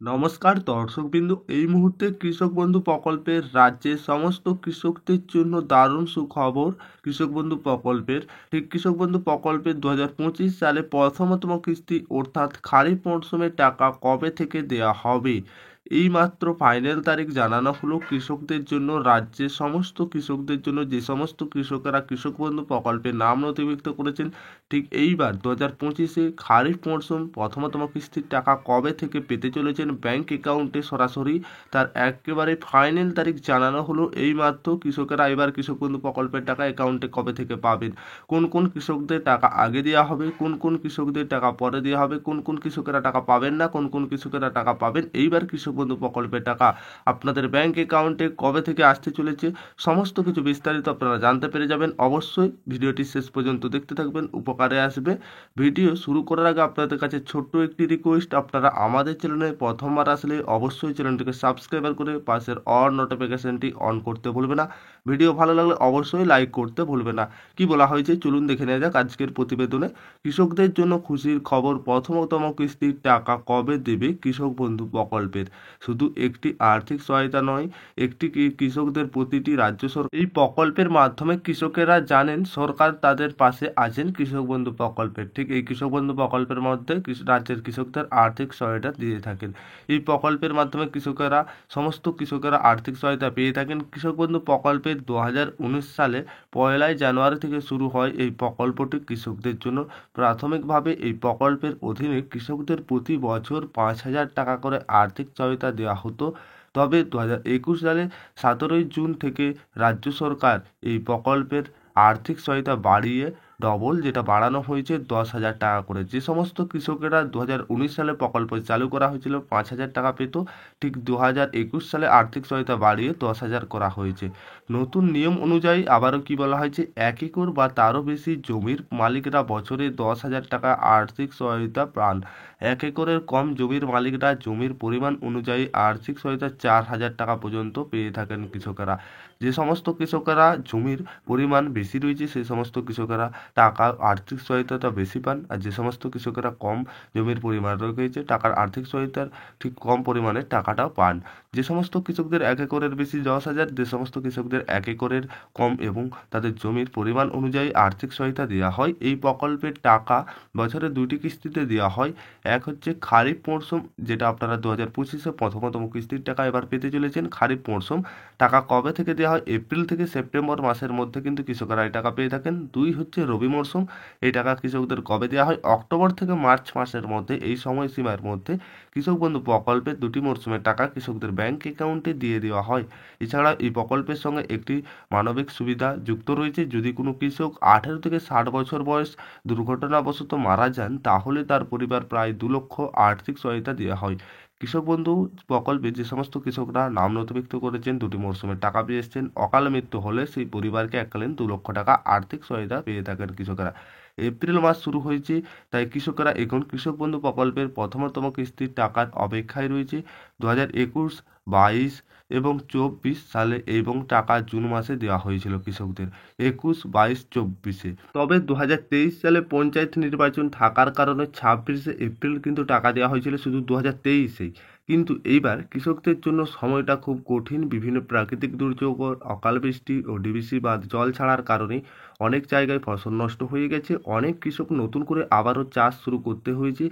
নমস্কার দর্শকবৃন্দু, এই মুহূর্তে কৃষক বন্ধু প্রকল্পের রাজ্যের সমস্ত কৃষকদের জন্য দারুণ সুখবর। কৃষক বন্ধু প্রকল্পের কৃষক বন্ধু প্রকল্পের 2025 সালে প্রথমতম কিস্তি অর্থাৎ খারিফ মরশুমের টাকা কবে থেকে দেওয়া হবে এই মাত্র ফাইনাল তারিখ জানানো হলো কৃষকদের জন্য। রাজ্যের সমস্ত কৃষকদের জন্য, যে সমস্ত কৃষকেরা কৃষক বন্ধু প্রকল্পের নাম নথিভুক্ত করেছেন, ঠিক এইবার 2025-এ খারিফ মরশুম প্রথমতম কিস্তির টাকা কবে থেকে পেতে চলেছেন ব্যাংক অ্যাকাউন্টে সরাসরি, তার একেবারে ফাইনাল তারিখ জানানো হলো এই মাত্র। কৃষকেরা এবার কৃষক বন্ধু প্রকল্পের টাকা অ্যাকাউন্টে কবে থেকে পাবেন, কোন কোন কৃষকদের টাকা আগে দেওয়া হবে, কোন কোন কৃষকদের টাকা পরে দেওয়া হবে, কোন কোন কৃষকেরা টাকা পাবেন না, কোন কোন কৃষকেরা টাকা পাবেন, এইবার কৃষক বন্ধু প্রকল্পের টাকা আপনাদের ব্যাংক অ্যাকাউন্টে কবে থেকে আসতে চলেছে, সমস্ত কিছু বিস্তারিত আপনারা জানতে পেরে যাবেন। অবশ্যই ভিডিওটি শেষ পর্যন্ত দেখতে থাকবেন, উপকারে আসবে। ভিডিও শুরু করার আগে আপনাদের কাছে ছোট্ট একটি রিকোয়েস্ট, আপনারা আমাদের চ্যানেলে প্রথমবার আসলে অবশ্যই চ্যানেলটিকে সাবস্ক্রাইব করে পাশের অল নোটিফিকেশনটি অন করতে ভুলবে না। ভিডিও ভালো লাগলে অবশ্যই লাইক করতে ভুলবে না। কি বলা হয়েছে চলুন দেখে নেওয়া যাক আজকের প্রতিবেদনে। কৃষকদের জন্য খুশির খবর, প্রথমতম কিস্তির টাকা কবে দেবে কৃষক বন্ধু প্রকল্পের। শুধু একটি আর্থিক সহায়তা নয়, একটি কৃষকদের প্রতিটি রাজ্য সরকার এই প্রকল্পের মাধ্যমে কৃষকেরা জানেন সরকার তাদের পাশে আছেন। কৃষক বন্ধু প্রকল্পের ঠিক এই কৃষক বন্ধু প্রকল্পের মধ্যে রাজ্যের কৃষকদের আর্থিক সহায়তা দিয়ে থাকেন। এই প্রকল্পের মাধ্যমে সমস্ত কৃষকেরা আর্থিক সহায়তা পেয়ে থাকেন। কৃষক বন্ধু প্রকল্পের 2019 সালে 1 জানুয়ারি থেকে শুরু হয় এই প্রকল্পটি কৃষকদের জন্য। প্রাথমিকভাবে এই প্রকল্পের অধীনে কৃষকদের প্রতি বছর 5,000 টাকা করে আর্থিক সহায়তা দেওয়া হতো। তবে 2021 সালে 17 জুন থেকে রাজ্য সরকার এই প্রকল্পের আর্থিক সহায়তা বাড়িয়ে ডবল, যেটা বাড়ানো হয়েছে 10,000 টাকা করে। যে সমস্ত কৃষকেরা 2019 সালে প্রকল্প চালু করা হয়েছিল 5,000 টাকা পেত, ঠিক 2021 সালে আর্থিক সহায়তা বাড়িয়ে 10,000 করা হয়েছে। নতুন নিয়ম অনুযায়ী আবারও কি বলা হয়েছে, 1 একর বা তারও বেশি জমির মালিকরা বছরে 10,000 টাকা আর্থিক সহায়তা পান। 1 একরের কম জমির মালিকরা জমির পরিমাণ অনুযায়ী আর্থিক সহায়তা 4,000 টাকা পর্যন্ত পেয়ে থাকেন কৃষকেরা। যে সমস্ত কৃষকেরা জমির পরিমাণ বেশি রয়েছে সেই সমস্ত কৃষকেরা টাকা আর্থিক সহায়তাটা বেশি পান, আর যে সমস্ত কৃষকেরা কম জমির পরিমাণ রয়েছে টাকার আর্থিক সহায়তার ঠিক কম পরিমাণে টাকাটাও পান। যে সমস্ত কৃষকদের 1 একরের বেশি 10,000, যে সমস্ত কৃষকদের 1 একরের কম এবং তাদের জমির পরিমাণ অনুযায়ী আর্থিক সহায়তা দেওয়া হয়। এই প্রকল্পের টাকা বছরে 2টি কিস্তিতে দেওয়া হয়। এক হচ্ছে খারিফ মরশুম, যেটা আপনারা 2025-এ প্রথমতম কিস্তির টাকা এবার পেতে চলেছেন। খারিফ মরশুম টাকা কবে থেকে দেওয়া হয়, এপ্রিল থেকে সেপ্টেম্বর মাসের মধ্যে কিন্তু কৃষকরা এই টাকা পেয়ে থাকেন। 2 হচ্ছে রবি মরশুম, এই টাকা কৃষকদের কবে দেওয়া হয়, অক্টোবর থেকে মার্চ মাসের মধ্যে। এই সময়সীমার মধ্যে কৃষক বন্ধু প্রকল্পের 2টি মরশুমের টাকা কৃষকদের ব্যাংক অ্যাকাউন্টে দিয়ে দেওয়া হয়। এছাড়া এই প্রকল্পের সঙ্গে একটি মানবিক সুবিধা যুক্ত রয়েছে। যদি কোনো কৃষক 18 থেকে 60 বছর বয়স দুর্ঘটনাবশত মারা যান, তাহলে তার পরিবার প্রায় 2 লক্ষ আর্থিক সহায়তা দেওয়া হয়। কৃষক বন্ধু প্রকল্পে যে সমস্ত কৃষকরা নাম নথিভুক্ত করেছেন, 2টি মরশুমের টাকা পেয়ে এসেছেন, অকাল মৃত্যু হলে সেই পরিবারকে এককালীন 2 লক্ষ টাকা আর্থিক সহায়তা পেয়ে থাকেন কৃষকেরা। এপ্রিল মাস শুরু হয়েছে, তাই কৃষকেরা এখন কৃষক বন্ধু প্রকল্পের প্রথমতম কিস্তির টাকার অপেক্ষায় রয়েছে। 2021, 22 এবং 24 সালে এবং টাকা জুন মাসে দেওয়া হয়েছিল কৃষকদের 21, 22, 24-এ। তবে 2023 সালে পঞ্চায়েত নির্বাচন থাকার কারণে 26 এপ্রিল কিন্তু টাকা দেওয়া হয়েছিল শুধু 2023-এই। কিন্তু এইবার কৃষকদের জন্য সময়টা খুব কঠিন। বিভিন্ন প্রাকৃতিক দুর্যোগ, অকাল বৃষ্টি ও ডিভিসি বাঁধ জল ছাড়ার কারণে অনেক জায়গায় ফসল নষ্ট হয়ে গেছে। অনেক কৃষক নতুন করে আবারও চাষ শুরু করতে হয়েছে।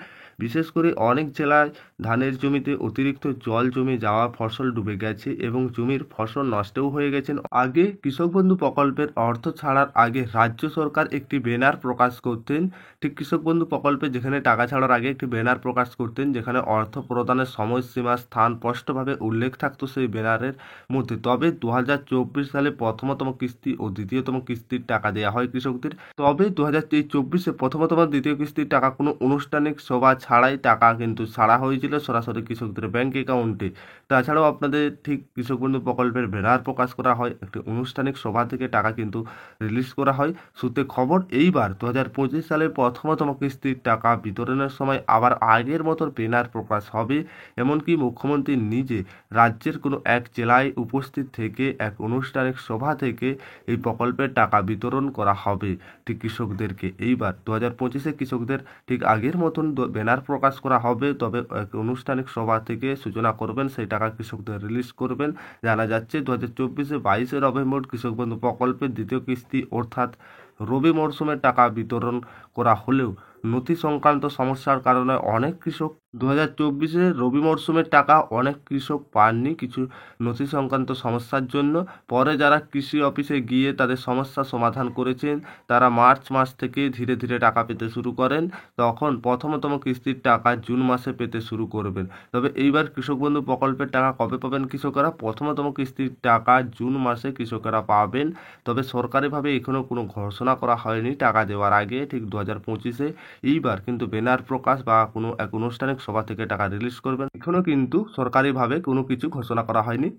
বিশেষ করে অনেক জেলায় ধানের জমিতে অতিরিক্ত জল জমে যাওয়া ফসল ডুবে গেছে এবং জমির ফসল নষ্টও হয়ে গেছেন। আগে কৃষক বন্ধু প্রকল্পের অর্থ ছাড়ার আগে রাজ্য সরকার একটি ব্যানার প্রকাশ করতেন। ঠিক কৃষক বন্ধু প্রকল্পে যেখানে টাকা ছাড়ার আগে একটি ব্যানার প্রকাশ করতেন, যেখানে অর্থ প্রদানের সময়সীমা, স্থান স্পষ্টভাবে উল্লেখ থাকতো সেই ব্যানারের মধ্যে। তবে 2024 সালে প্রথমতম কিস্তি ও দ্বিতীয়তম কিস্তির টাকা দেওয়া হয় কৃষকদের। তবে 2024-এ প্রথমতম দ্বিতীয় কিস্তির টাকা কোনো আনুষ্ঠানিক সভা ছাড়াই টাকা কিন্তু ছাড়া হয়েছিল সরাসরি কৃষকদের ব্যাংক অ্যাকাউন্টে। তাছাড়াও আপনাদের ঠিক কৃষক বন্ধু প্রকল্পের ব্যানার প্রকাশ করা হয়, একটি আনুষ্ঠানিক সভা থেকে টাকা কিন্তু রিলিজ করা হয়। সূত্রে খবর, এইবার 2025 সালে প্রথমতম কিস্তির টাকা বিতরণের সময় আবার আগের মতো ব্যানার প্রকাশ হবে, এমন এমনকি মুখ্যমন্ত্রী নিজে রাজ্যের কোনো এক জেলায় উপস্থিত থেকে এক আনুষ্ঠানিক সভা থেকে এই প্রকল্পের টাকা বিতরণ করা হবে ঠিক কৃষকদেরকে। এইবার 2025-এ কৃষকদের ঠিক আগের মতন ব্যানার প্রকাশ করা হবে, তবে এক আনুষ্ঠানিক সভা থেকে সূচনা করবেন, সেই টাকা কৃষকদের রিলিজ করবেন। জানা যাচ্ছে 2024-এ 22শে নভেম্বর কৃষক বন্ধু প্রকল্পের দ্বিতীয় কিস্তি অর্থাৎ রবি মরশুমের টাকা বিতরণ করা হলেও নথি সংক্রান্ত সমস্যার কারণে অনেক কৃষক 2024-এ রবি মরশুমের টাকা অনেক কৃষক পাননি কিছু নথি সংক্রান্ত সমস্যার জন্য। পরে যারা কৃষি অফিসে গিয়ে তাদের সমস্যা সমাধান করেছেন তারা মার্চ মাস থেকে ধীরে ধীরে টাকা পেতে শুরু করেন। তখন প্রথমতম কিস্তির টাকা জুন মাসে পেতে শুরু করবেন। তবে এইবার কৃষক বন্ধু প্রকল্পের টাকা কবে পাবেন কৃষকেরা? প্রথমতম কিস্তির টাকা জুন মাসে কৃষকেরা পাবেন। তবে সরকারিভাবে এখনও কোনো ঘোষণা করা হয়নি টাকা দেওয়ার আগে ঠিক 2025-এ। এইবার কিন্তু ব্যানার প্রকাশ বা কোনো এক আনুষ্ঠানিক সভা থেকে টাকা রিলিজ করবেন। এখনও কিন্তু সরকারিভাবে কোনো কিছু ঘোষণা করা হয়নি।